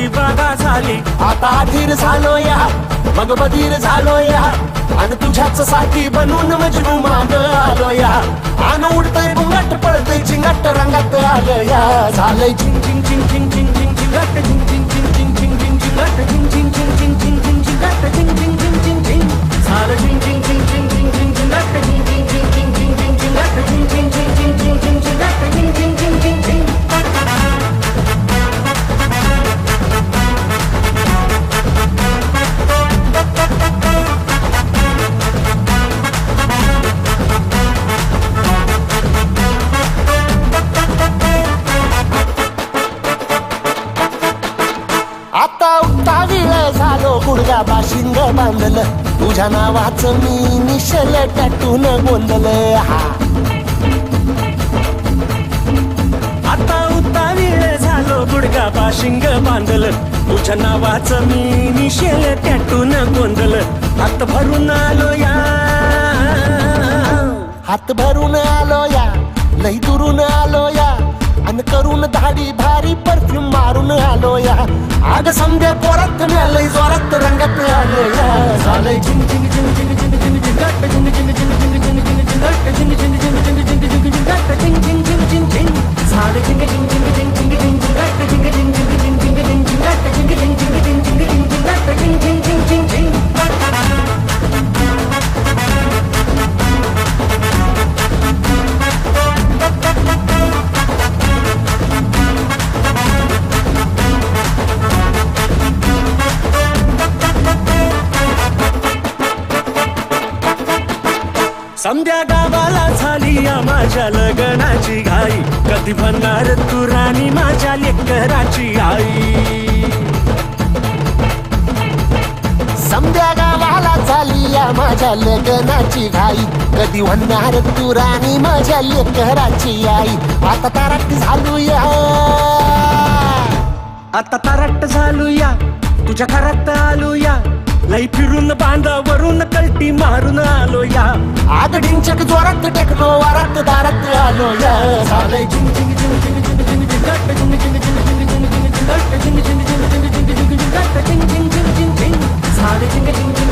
माझी बागा झाली. आता अधीर झालो या मग बधीर झालो या आणि तुझ्याच साठी बनून मजनू माग आलो या. आन उडतय बुंगाट पळतय चिंगाट रंगात आलं या. झालंय चिंग चिंग चिंग चिंग चिंग चिंग चिंगाट चिंग चिंग चिंग चिंग चिंग चिंग चिंगाट चिंग चिंग चिंग चिंग चिंग चिंग चिंगाट चिंग चिंग चिंग चिंग चिंग. झालं चिंग चिंग चिंग चिंग चिंग चिंग चिंगाट चिंग चिंग चिंग चिंग चिंग चिंग चिंगाट चिंग चिंग चिंग चिंग चिंग चिंग चिंगाट चिंग चिंग चिंग चिंग चिंग. आता उठता वेळ झालो गुडगा बाशिंग बांधलं तुझ्या नावाचं मी निशल टॅटून गोंधलं. आता उता वेळ झालो गुडगा बाशिंग बांधलं तुझ्या नावाचं मी निशेल टॅटून गोंधलं. हात भरून आलो या हात भरून आलो या लई दुरून आलो या अन करून दाढी भारी परफ्यूम मारून आलो या. आग समजे पोरात लई जोरात रंगात आलो या. झालंय चिंग चिंग चिंग चिंग चिंग चिंग चिंगाट चिंग चिंग चिंग चिंग चिंग चिंग चिंगाट चिंग चिंग चिंग चिंग चिंग चिंग चिंगाट चिंग चिंग चिंग चिंग चिंग. झालं चिंग चिंग चिंग चिंग चिंग चिंग चिंगाट चिंग चिंग चिंग चिंग चिंग चिंग चिंगाट चिंग चिंग चिंग चिंग चिंग चिंग चिंगाट चिंग चिंग चिंग चिंग चिंग. समद्या गावाला झाली या माझ्या लग्नाची घाई. कधी म्हणणार तू राणी माझ्या लेकराची आई. समद्या गावाला झाली या माझ्या लग्नाची घाई. कधी म्हणणार तू राणी माझ्या लेकराची आई. आता तारट झालो या आता तारट झालो या तुझ्या घरात आलो या. लई फिरून बांधावरून कलटी मारून आलो या. आग ढिंचक जोरात टेकलो वारात दारात आलो या. झालंय चिंग चिंग चिंग चिंग चिंग चिंग चिंगाट चिंग चिंग चिंग चिंग चिंग चिंग चिंगाट चिंग चिंग चिंग चिंग चिंग चिंग चिंग चिंगाट चिंग चिंग चिंग चिंग चिंग. झालंय चिंग चिंग